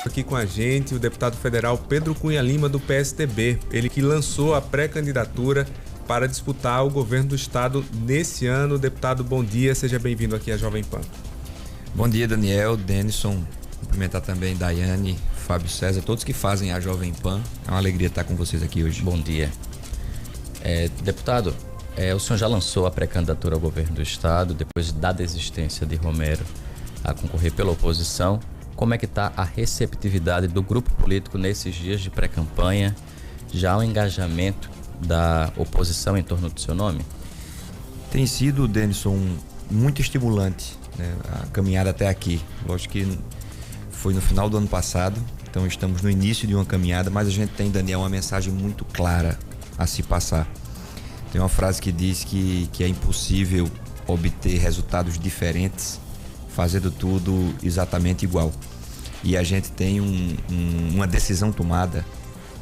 Aqui com a gente o deputado federal Pedro Cunha Lima, do PSDB, ele que lançou a pré-candidatura para disputar o governo do estado nesse ano. Deputado, bom dia, seja bem-vindo aqui à Jovem Pan. Bom dia, Daniel, Denison, cumprimentar também Daiane, Fábio César, todos que fazem a Jovem Pan. É uma alegria estar com vocês aqui hoje. Bom dia. Deputado, o senhor já lançou a pré-candidatura ao governo do estado, depois da desistência de Romero a concorrer pela oposição. Como é que está a receptividade do grupo político nesses dias de pré-campanha? Já há um engajamento da oposição em torno do seu nome? Tem sido, Denison, muito estimulante, né, a caminhada até aqui. Lógico que foi no final do ano passado, então estamos no início de uma caminhada, mas a gente tem, Daniel, uma mensagem muito clara a se passar. Tem uma frase que diz que é impossível obter resultados diferentes fazendo tudo exatamente igual. E a gente tem uma decisão tomada,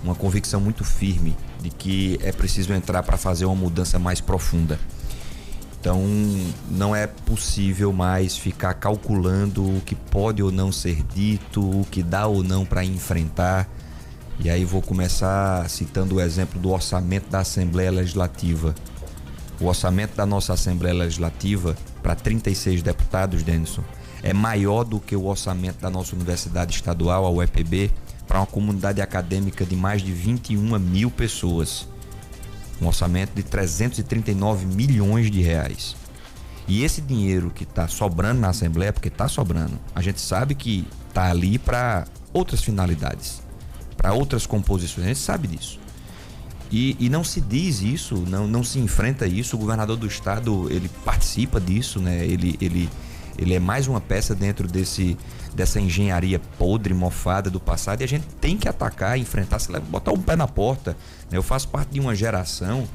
uma convicção muito firme de que é preciso entrar para fazer uma mudança mais profunda. Então não é possível mais ficar calculando o que pode ou não ser dito, o que dá ou não para enfrentar. E aí vou começar citando o exemplo do orçamento da Assembleia Legislativa. O orçamento da nossa Assembleia Legislativa, para 36 deputados, Denison, é maior do que o orçamento da nossa Universidade Estadual, a UEPB, para uma comunidade acadêmica de mais de 21 mil pessoas. Um orçamento de 339 milhões de reais. E esse dinheiro que está sobrando na Assembleia, porque está sobrando, a gente sabe que está ali para outras finalidades, para outras composições, a gente sabe disso. E não se diz isso, não se enfrenta isso. O governador do estado, ele participa disso, né? Ele é mais uma peça dentro dessa engenharia podre, mofada do passado, e a gente tem que atacar, enfrentar, botar um pé na porta. Eu faço parte de uma geração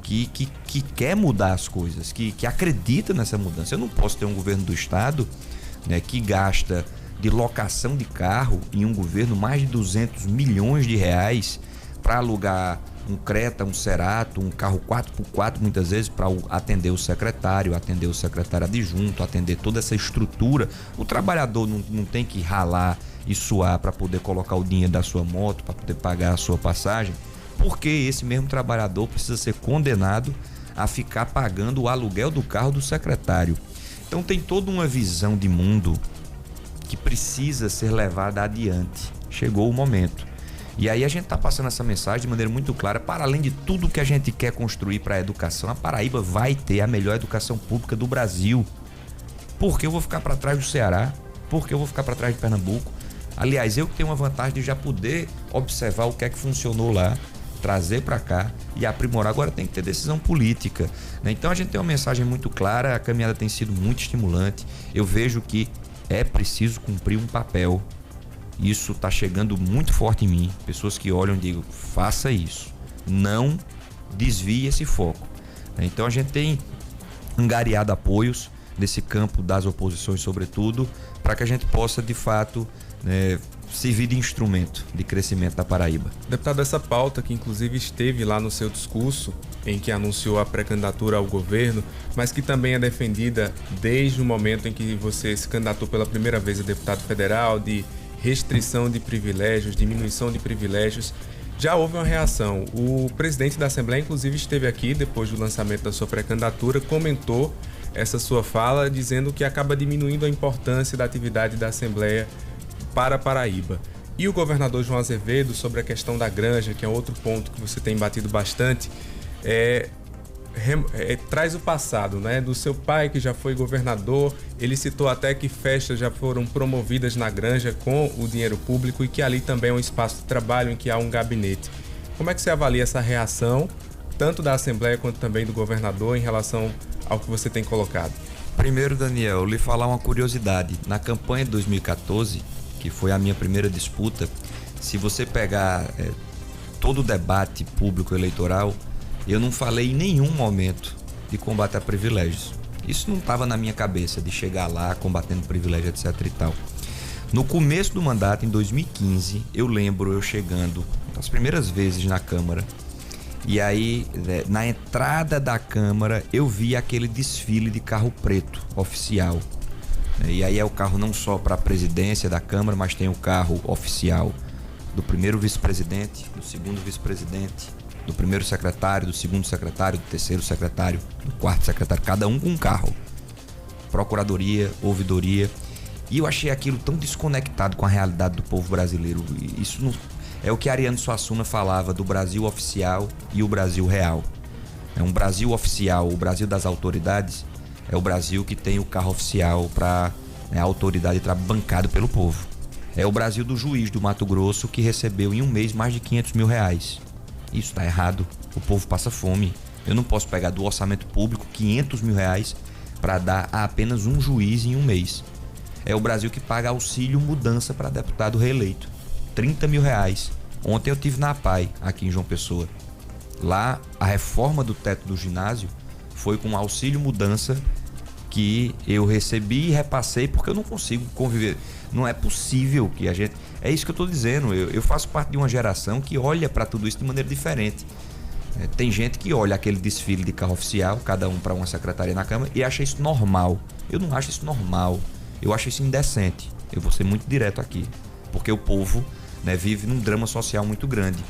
que quer mudar as coisas, que acredita nessa mudança. Eu não posso ter um governo do estado, né, que gasta de locação de carro em um governo mais de 200 milhões de reais para alugar um Creta, um Cerato, um carro 4x4 muitas vezes para atender o secretário adjunto, atender toda essa estrutura. O trabalhador não tem que ralar e suar para poder colocar o dinheiro da sua moto, para poder pagar a sua passagem, porque esse mesmo trabalhador precisa ser condenado a ficar pagando o aluguel do carro do secretário. Então tem toda uma visão de mundo que precisa ser levada adiante. Chegou o momento. E aí a gente está passando essa mensagem de maneira muito clara. Para além de tudo que a gente quer construir para a educação, a Paraíba vai ter a melhor educação pública do Brasil. Por que eu vou ficar para trás do Ceará? Por que eu vou ficar para trás de Pernambuco? Aliás, eu que tenho uma vantagem de já poder observar o que é que funcionou lá, trazer para cá e aprimorar. Agora tem que ter decisão política, né? Então a gente tem uma mensagem muito clara, a caminhada tem sido muito estimulante. Eu vejo que é preciso cumprir um papel. Isso está chegando muito forte em mim. Pessoas que olham e digam, faça isso. Não desvie esse foco. Então a gente tem angariado apoios nesse campo das oposições, sobretudo, para que a gente possa, de fato, servir de instrumento de crescimento da Paraíba. Deputado, essa pauta que inclusive esteve lá no seu discurso, em que anunciou a pré-candidatura ao governo, mas que também é defendida desde o momento em que você se candidatou pela primeira vez a deputado federal, de restrição de privilégios, diminuição de privilégios, já houve uma reação. O presidente da Assembleia, inclusive, esteve aqui depois do lançamento da sua pré-candidatura, comentou essa sua fala, dizendo que acaba diminuindo a importância da atividade da Assembleia para a Paraíba. E o governador João Azevedo, sobre a questão da granja, que é outro ponto que você tem batido bastante, traz o passado, né, do seu pai, que já foi governador. Ele citou até que festas já foram promovidas na granja com o dinheiro público e que ali também é um espaço de trabalho em que há um gabinete. Como é que você avalia essa reação, tanto da Assembleia quanto também do governador, em relação ao que você tem colocado? Primeiro, Daniel, lhe falar uma curiosidade. Na campanha de 2014, que foi a minha primeira disputa, se você pegar todo o debate público eleitoral, eu não falei em nenhum momento de combate a privilégios. Isso não estava na minha cabeça, de chegar lá combatendo privilégio, etc e tal. No começo do mandato, em 2015, eu lembro eu chegando as primeiras vezes na Câmara, e aí na entrada da Câmara eu vi aquele desfile de carro preto oficial, E aí é o carro não só para a presidência da Câmara, mas tem o carro oficial do primeiro vice-presidente, do segundo vice-presidente, do primeiro secretário, do segundo secretário, do terceiro secretário, do quarto secretário, cada um com um carro. Procuradoria, ouvidoria. E eu achei aquilo tão desconectado com a realidade do povo brasileiro. Isso não... É o que Ariano Suassuna falava do Brasil oficial e o Brasil real. É um Brasil oficial, o Brasil das autoridades, é o Brasil que tem o carro oficial para a autoridade bancado pelo povo. É o Brasil do juiz do Mato Grosso que recebeu em um mês mais de 500 mil reais. Isso está errado. O povo passa fome. Eu não posso pegar do orçamento público 500 mil reais para dar a apenas um juiz em um mês. É o Brasil que paga auxílio mudança para deputado reeleito. 30 mil reais. Ontem eu tive na APAI, aqui em João Pessoa. Lá, a reforma do teto do ginásio foi com auxílio mudança que eu recebi e repassei, porque eu não consigo conviver. Não é possível que a gente... É isso que eu estou dizendo. Eu faço parte de uma geração que olha para tudo isso de maneira diferente. Tem gente que olha aquele desfile de carro oficial, cada um para uma secretaria na Câmara, e acha isso normal. Eu não acho isso normal. Eu acho isso indecente. Eu vou ser muito direto aqui. Porque o povo, né, vive num drama social muito grande.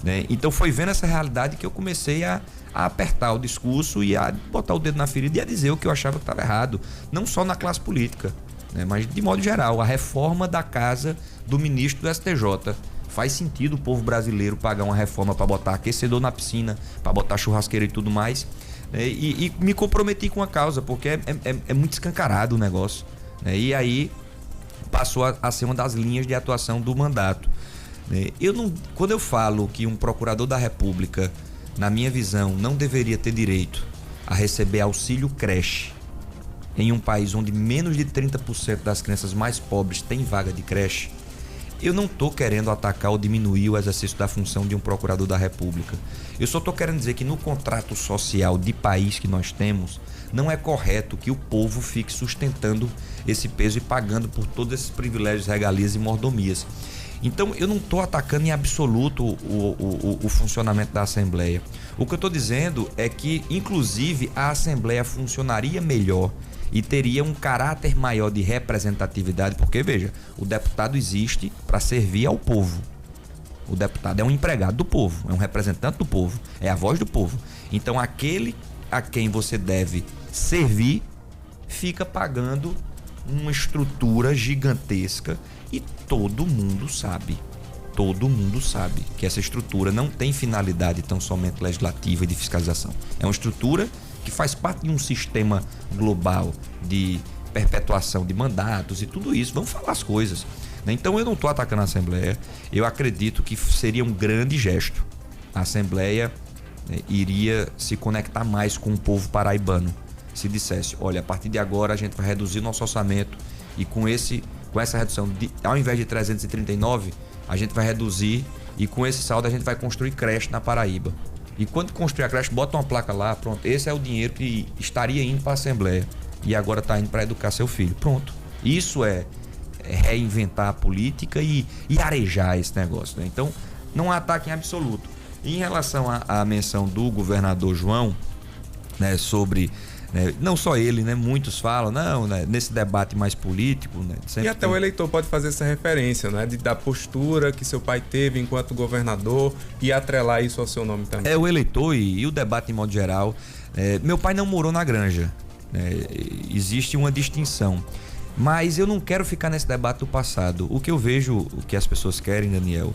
Né? Então foi vendo essa realidade que eu comecei a apertar o discurso e a botar o dedo na ferida e a dizer o que eu achava que estava errado. Não só na classe política, né, mas de modo geral. A reforma da casa do ministro do STJ. Faz sentido o povo brasileiro pagar uma reforma para botar aquecedor na piscina, para botar churrasqueira e tudo mais. E me comprometi com a causa, porque é muito escancarado o negócio. Né? E aí passou a ser uma das linhas de atuação do mandato. Quando eu falo que um procurador da República, na minha visão, não deveria ter direito a receber auxílio creche em um país onde menos de 30% das crianças mais pobres têm vaga de creche, eu não estou querendo atacar ou diminuir o exercício da função de um procurador da República. Eu só estou querendo dizer que no contrato social de país que nós temos, não é correto que o povo fique sustentando esse peso e pagando por todos esses privilégios, regalias e mordomias. Então eu não estou atacando em absoluto o funcionamento da Assembleia. O que eu estou dizendo é que, inclusive, a Assembleia funcionaria melhor e teria um caráter maior de representatividade, porque, veja, o deputado existe para servir ao povo. O deputado é um empregado do povo, é um representante do povo, é a voz do povo. Então aquele a quem você deve servir fica pagando uma estrutura gigantesca e todo mundo sabe que essa estrutura não tem finalidade tão somente legislativa e de fiscalização. É uma estrutura que faz parte de um sistema global de perpetuação de mandatos e tudo isso. Vamos falar as coisas. Então eu não estou atacando a Assembleia. Eu acredito que seria um grande gesto. A Assembleia iria se conectar mais com o povo paraibano. Se dissesse, olha, a partir de agora a gente vai reduzir nosso orçamento e com essa redução, ao invés de 339, a gente vai reduzir e com esse saldo a gente vai construir creche na Paraíba. E quando construir a creche, bota uma placa lá, pronto, esse é o dinheiro que estaria indo para a Assembleia e agora está indo para educar seu filho. Pronto. Isso é reinventar a política e arejar esse negócio. Né? Então, não há ataque em absoluto. E em relação à menção do governador João, né, sobre... não só ele, né? Muitos falam, não, né? Nesse debate mais político, né? E até o eleitor pode fazer essa referência, né? Da postura que seu pai teve enquanto governador e atrelar isso ao seu nome também. O eleitor e o debate em modo geral. Meu pai não morou na Granja, né? Existe uma distinção. Mas eu não quero ficar nesse debate do passado. O que eu vejo, o que as pessoas querem, Daniel,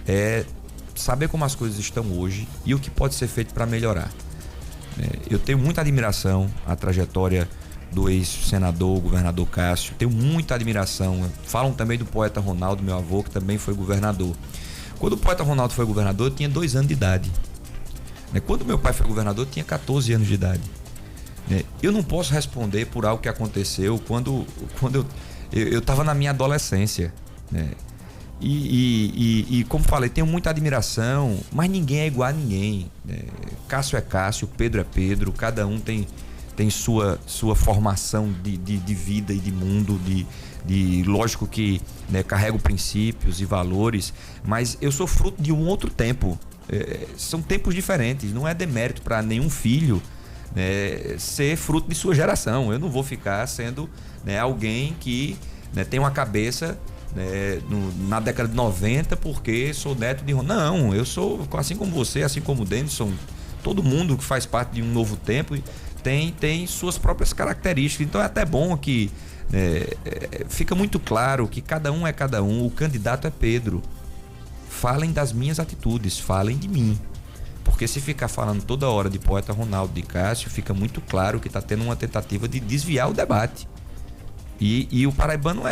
é saber como as coisas estão hoje e o que pode ser feito para melhorar. Eu tenho muita admiração à trajetória do ex-senador, governador Cássio. Tenho muita admiração. Falam também do poeta Ronaldo, meu avô, que também foi governador. Quando o poeta Ronaldo foi governador, eu tinha 2 anos de idade. Quando meu pai foi governador, eu tinha 14 anos de idade. Eu não posso responder por algo que aconteceu quando eu estava na minha adolescência. E como falei, tenho muita admiração, mas ninguém é igual a ninguém. Cássio é Cássio, Pedro é Pedro, cada um tem sua formação de vida e de mundo, lógico que carrego princípios e valores, mas eu sou fruto de um outro tempo. São tempos diferentes, não é demérito para nenhum filho né, ser fruto de sua geração. Eu não vou ficar sendo, né, alguém que, né, tem uma cabeça, né, na década de 90 porque sou neto de... Não, eu sou assim como você, assim como o Denison, todo mundo que faz parte de um novo tempo tem suas próprias características. Então é até bom que fica muito claro que cada um é cada um. O candidato é Pedro. Falem das minhas atitudes, falem de mim. Porque se ficar falando toda hora de Poeta Ronaldo, de Cássio, fica muito claro que está tendo uma tentativa de desviar o debate. E o paraibano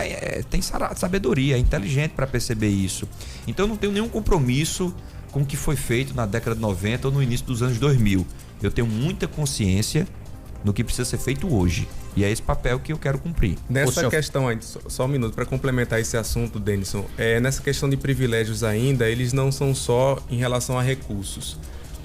tem sabedoria, é inteligente para perceber isso. Então eu não tenho nenhum compromisso com o que foi feito na década de 90 ou no início dos anos 2000. Eu tenho muita consciência no que precisa ser feito hoje. E é esse papel que eu quero cumprir. Nessa questão, só um minuto, para complementar esse assunto, Denison, nessa questão de privilégios ainda, eles não são só em relação a recursos.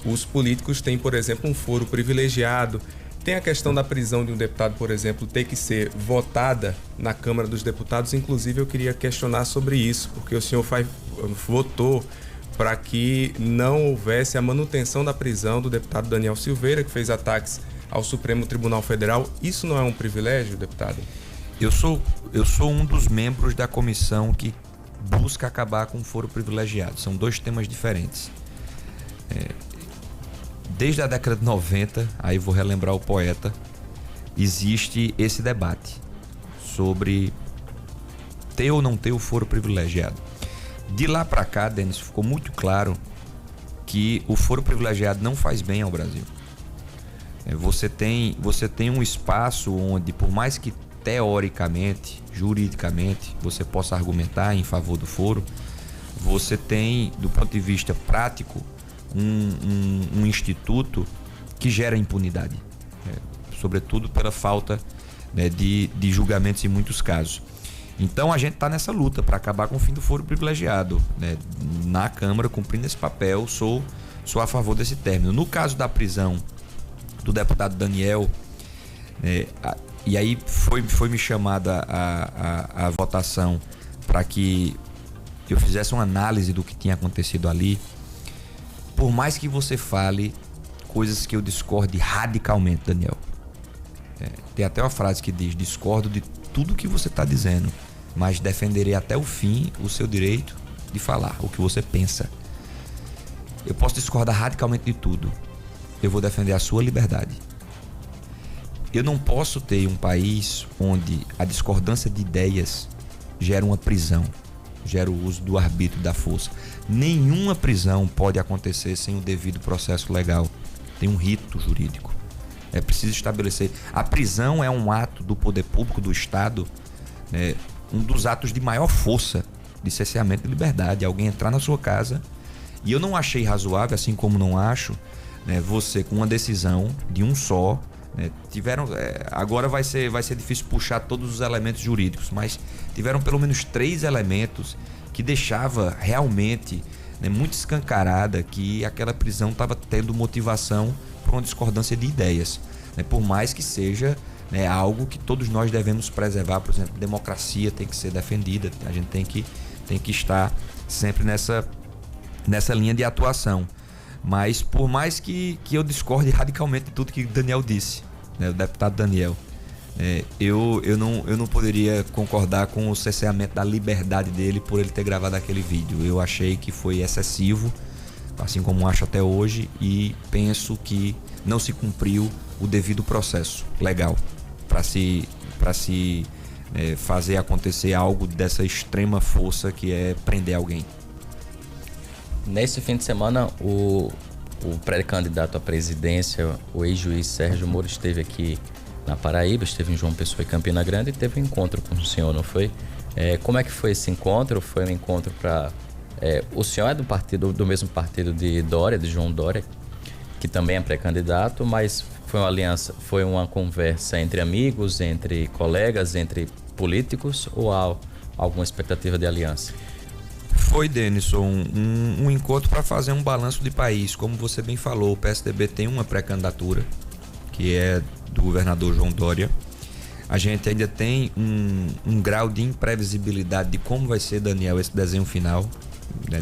Os políticos têm, por exemplo, um foro privilegiado. Tem a questão da prisão de um deputado, por exemplo, ter que ser votada na Câmara dos Deputados. Inclusive, eu queria questionar sobre isso, porque o senhor votou para que não houvesse a manutenção da prisão do deputado Daniel Silveira, que fez ataques ao Supremo Tribunal Federal. Isso não é um privilégio, deputado? Eu sou um dos membros da comissão que busca acabar com o foro privilegiado. São dois temas diferentes. Desde a década de 90, aí vou relembrar o poeta, existe esse debate sobre ter ou não ter o foro privilegiado. De lá para cá, Denis, ficou muito claro que o foro privilegiado não faz bem ao Brasil. Você tem um espaço onde, por mais que teoricamente, juridicamente, você possa argumentar em favor do foro, você tem, do ponto de vista prático, um instituto que gera impunidade, sobretudo pela falta, né, de julgamentos em muitos casos. Então a gente está nessa luta para acabar com o fim do foro privilegiado, né? Na Câmara, cumprindo esse papel, sou a favor desse término. No caso da prisão do deputado Daniel, e aí foi me chamada a votação para que eu fizesse uma análise do que tinha acontecido ali. Por mais que você fale coisas que eu discorde radicalmente, Daniel, tem até uma frase que diz: discordo de tudo que você está dizendo, mas defenderei até o fim o seu direito de falar o que você pensa. Eu posso discordar radicalmente de tudo, eu vou defender a sua liberdade. Eu não posso ter um país onde a discordância de ideias gera uma prisão, gera o uso do arbítrio, da força. Nenhuma prisão pode acontecer sem o devido processo legal. Tem um rito jurídico. É preciso estabelecer. A prisão é um ato do poder público, do Estado, um dos atos de maior força de cerceamento de liberdade. Alguém entrar na sua casa, e eu não achei razoável, assim como não acho, você com uma decisão de um só, agora vai ser difícil puxar todos os elementos jurídicos, mas tiveram pelo menos 3 elementos que deixava realmente, muito escancarada que aquela prisão estava tendo motivação por uma discordância de ideias, por mais que seja, algo que todos nós devemos preservar. Por exemplo, democracia tem que ser defendida, a gente tem que estar sempre nessa linha de atuação. Mas por mais que eu discorde radicalmente de tudo que Daniel disse, o deputado Daniel, eu não poderia concordar com o cerceamento da liberdade dele por ele ter gravado aquele vídeo. Eu achei que foi excessivo, assim como acho até hoje, e penso que não se cumpriu o devido processo legal para se fazer acontecer algo dessa extrema força que é prender alguém. Nesse fim de semana, o pré-candidato à presidência, o ex-juiz Sérgio Moro, esteve aqui na Paraíba, esteve em João Pessoa e Campina Grande e teve um encontro com o senhor, não foi? Como é que foi esse encontro? Foi um encontro para... o senhor é do mesmo partido de Dória, de João Dória, que também é pré-candidato, mas foi uma aliança, foi uma conversa entre amigos, entre colegas, entre políticos, ou há alguma expectativa de aliança? Foi, Denison, um encontro para fazer um balanço de país. Como você bem falou, o PSDB tem uma pré-candidatura, que é do governador João Dória. A gente ainda tem um grau de imprevisibilidade de como vai ser, Daniel, esse desenho final,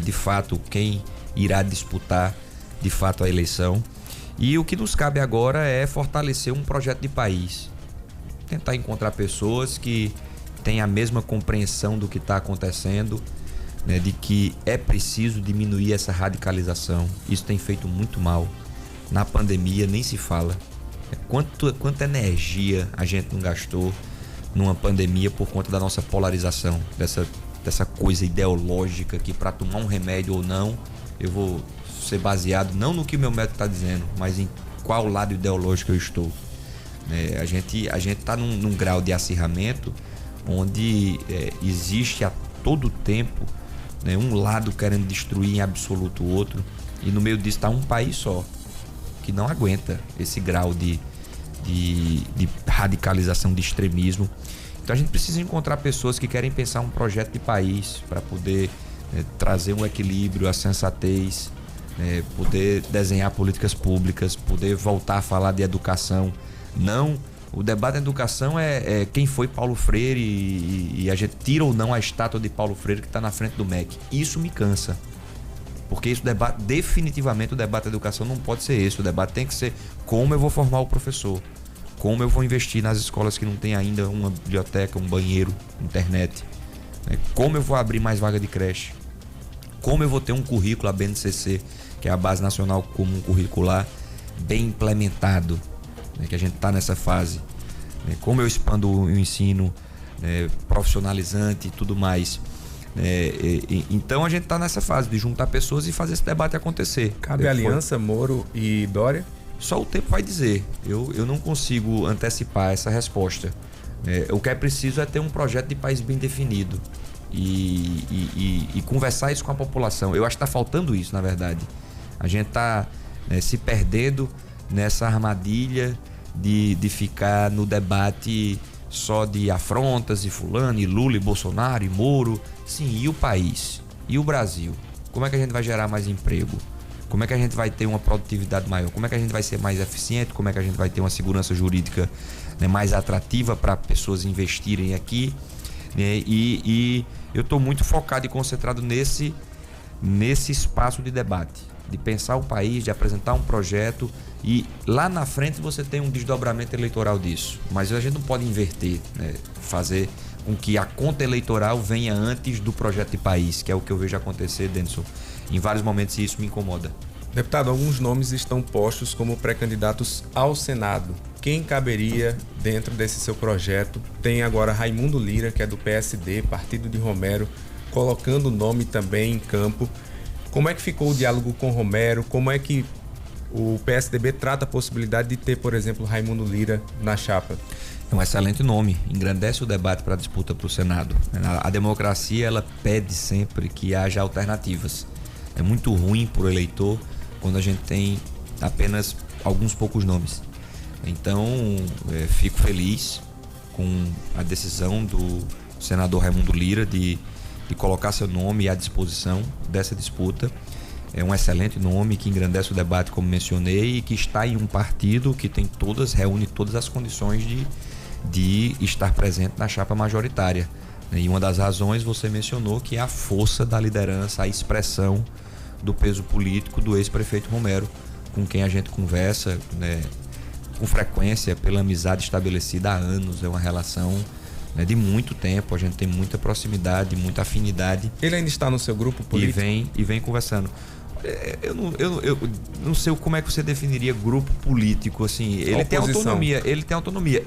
de fato, quem irá disputar de fato a eleição. E o que nos cabe agora é fortalecer um projeto de país. Tentar encontrar pessoas que têm a mesma compreensão do que está acontecendo, né, de que é preciso diminuir essa radicalização. Isso tem feito muito mal. Na pandemia nem se fala. Quanta energia a gente não gastou numa pandemia por conta da nossa polarização, dessa coisa ideológica que para tomar um remédio ou não, eu vou ser baseado não no que o meu médico está dizendo, mas em qual lado ideológico eu estou. A gente está num grau de acirramento onde existe a todo tempo, né, um lado querendo destruir em absoluto o outro, e no meio disso está um país só que não aguenta esse grau de radicalização, de extremismo. Então a gente precisa encontrar pessoas que querem pensar um projeto de país para poder trazer um equilíbrio, a sensatez, poder desenhar políticas públicas, poder voltar a falar de educação. Não, o debate da educação é quem foi Paulo Freire e a gente tira ou não a estátua de Paulo Freire que está na frente do MEC. Isso me cansa. Porque isso definitivamente o debate da educação não pode ser esse. O debate tem que ser como eu vou formar o professor, como eu vou investir nas escolas que não tem ainda uma biblioteca, um banheiro, internet, né? Como eu vou abrir mais vaga de creche, como eu vou ter um currículo, a BNCC, que é a Base Nacional Comum Curricular, bem implementado, né? Que a gente está nessa fase, né? Como eu expando o ensino, né, profissionalizante e tudo mais. Então a gente está nessa fase de juntar pessoas e fazer esse debate acontecer. Cabe aliança, Moro e Dória? Só o tempo vai dizer. Eu não consigo antecipar essa resposta. O que é preciso é ter um projeto de país bem definido e conversar isso com a população. Eu acho que está faltando isso, na verdade. A gente está se perdendo nessa armadilha de ficar no debate só de afrontas, e fulano, e Lula, e Bolsonaro, e Moro. Sim, e o país? E o Brasil? Como é que a gente vai gerar mais emprego? Como é que a gente vai ter uma produtividade maior? Como é que a gente vai ser mais eficiente? Como é que a gente vai ter uma segurança jurídica, né, mais atrativa para pessoas investirem aqui? E eu estou muito focado e concentrado nesse espaço de debate, de pensar o país, de apresentar um projeto, e lá na frente você tem um desdobramento eleitoral disso. Mas a gente não pode inverter, né? Fazer com que a conta eleitoral venha antes do projeto de país, que é o que eu vejo acontecer, Denison, em vários momentos, e isso me incomoda. Deputado, alguns nomes estão postos como pré-candidatos ao Senado. Quem caberia dentro desse seu projeto? Tem agora Raimundo Lira, que é do PSD, partido de Romero, colocando o nome também em campo. Como é que ficou o diálogo com Romero? Como é que o PSDB trata a possibilidade de ter, por exemplo, Raimundo Lira na chapa? É um excelente nome, engrandece o debate para a disputa para o Senado. A democracia, ela pede sempre que haja alternativas. É muito ruim para o eleitor quando a gente tem apenas alguns poucos nomes. Então, fico feliz com a decisão do senador Raimundo Lira de colocar seu nome à disposição dessa disputa. É um excelente nome que engrandece o debate, como mencionei, e que está em um partido que reúne todas as condições de estar presente na chapa majoritária. E uma das razões você mencionou, que é a força da liderança, a expressão do peso político do ex-prefeito Romero, com quem a gente conversa, né, com frequência, pela amizade estabelecida há anos. É uma relação, né, de muito tempo, a gente tem muita proximidade, muita afinidade. Ele ainda está no seu grupo político? E vem conversando. Eu não sei como é que você definiria grupo político, assim. Ele tem autonomia,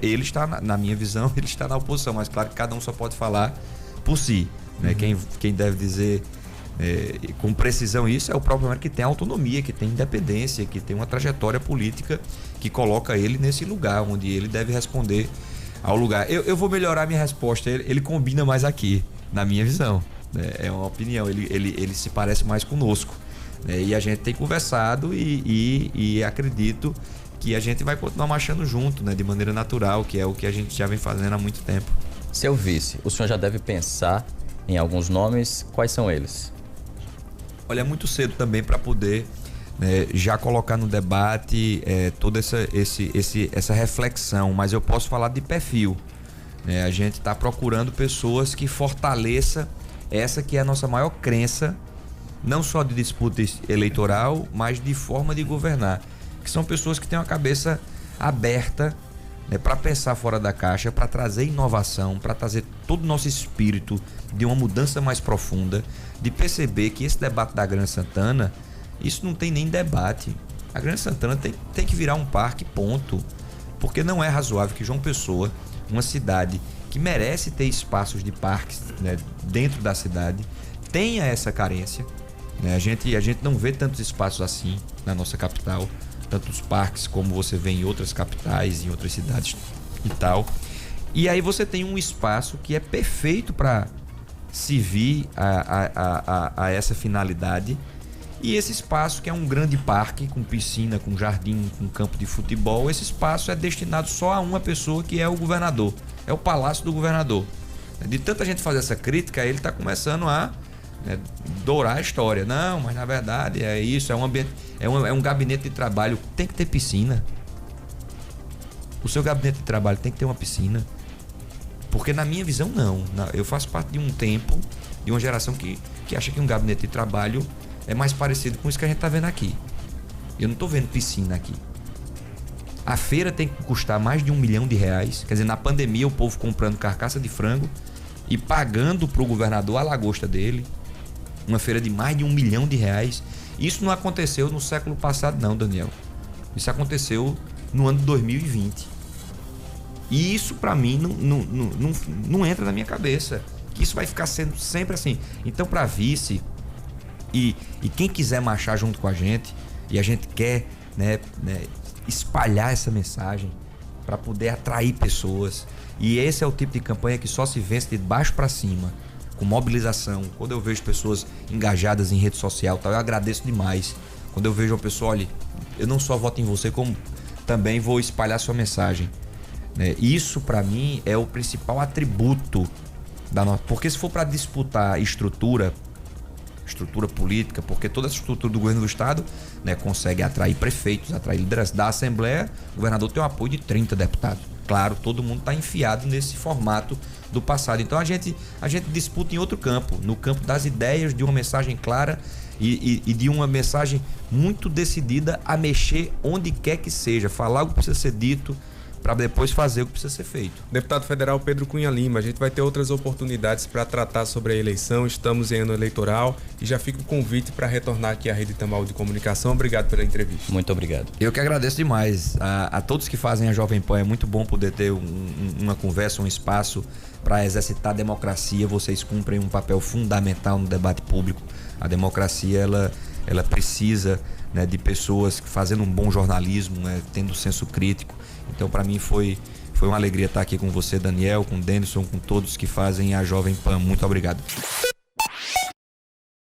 ele está, na minha visão, ele está na oposição, mas claro que cada um só pode falar por si, né? Quem deve dizer com precisão isso é o próprio Romero, que tem autonomia, que tem independência, que tem uma trajetória política que coloca ele nesse lugar onde ele deve responder ao lugar. Eu vou melhorar minha resposta, ele combina mais aqui, na minha visão, né? É uma opinião, ele se parece mais conosco. E a gente tem conversado e acredito que a gente vai continuar marchando junto, né, de maneira natural, que é o que a gente já vem fazendo há muito tempo. Seu vice, o senhor já deve pensar em alguns nomes, quais são eles? Olha, é muito cedo também para poder, né, já colocar no debate toda essa reflexão, mas eu posso falar de perfil, né? A gente está procurando pessoas que fortaleçam essa que é a nossa maior crença, não só de disputa eleitoral, mas de forma de governar, que são pessoas que têm uma cabeça aberta, né, para pensar fora da caixa, para trazer inovação, para trazer todo o nosso espírito de uma mudança mais profunda, de perceber que esse debate da Grande Santana, isso não tem nem debate. A Grande Santana tem que virar um parque, ponto. Porque não é razoável que João Pessoa, uma cidade que merece ter espaços de parques, né, dentro da cidade, tenha essa carência. Né? A gente não vê tantos espaços assim na nossa capital, tantos parques como você vê em outras capitais, em outras cidades e tal. E aí você tem um espaço que é perfeito para servir a essa finalidade. E esse espaço, que é um grande parque com piscina, com jardim, com campo de futebol, esse espaço é destinado só a uma pessoa, que é o governador. É o Palácio do Governador. De tanta gente fazer essa crítica, ele está começando a, né, dourar a história. Não, mas na verdade é isso, é um ambiente, é um gabinete de trabalho. Tem que ter piscina. O seu gabinete de trabalho tem que ter uma piscina. Porque na minha visão, não. Eu faço parte de um tempo, de uma geração que acha que um gabinete de trabalho é mais parecido com isso que a gente está vendo aqui. Eu não estou vendo piscina aqui. A feira tem que custar mais de R$1 milhão. Quer dizer, na pandemia o povo comprando carcaça de frango e pagando para o governador a lagosta dele. Uma feira de mais de R$1 milhão. Isso não aconteceu no século passado não, Daniel. Isso aconteceu no ano de 2020. E isso para mim não entra na minha cabeça. Que isso vai ficar sendo sempre assim. Então, para vice... E quem quiser marchar junto com a gente, e a gente quer, né, espalhar essa mensagem para poder atrair pessoas. E esse é o tipo de campanha que só se vence de baixo para cima, com mobilização. Quando eu vejo pessoas engajadas em rede social, eu agradeço demais. Quando eu vejo uma pessoa, olha, eu não só voto em você, como também vou espalhar sua mensagem. Isso para mim é o principal atributo da nossa. Porque se for para disputar estrutura política, porque toda essa estrutura do governo do estado, né, consegue atrair prefeitos, atrair liderança da Assembleia. O governador tem o apoio de 30 deputados. Claro, todo mundo está enfiado nesse formato do passado. Então a gente disputa em outro campo, no campo das ideias, de uma mensagem clara e de uma mensagem muito decidida a mexer onde quer que seja, falar o que precisa ser dito, para depois fazer o que precisa ser feito. Deputado Federal Pedro Cunha Lima, a gente vai ter outras oportunidades para tratar sobre a eleição, estamos em ano eleitoral e já fica o convite para retornar aqui à Rede Itamar de Comunicação. Obrigado pela entrevista. Muito obrigado. Eu que agradeço demais a todos que fazem a Jovem Pan. É muito bom poder ter uma conversa, um espaço para exercitar a democracia. Vocês cumprem um papel fundamental no debate público. A democracia, ela precisa, né, de pessoas fazendo um bom jornalismo, né, tendo senso crítico. Então, para mim, foi uma alegria estar aqui com você, Daniel, com o Denison, com todos que fazem a Jovem Pan. Muito obrigado.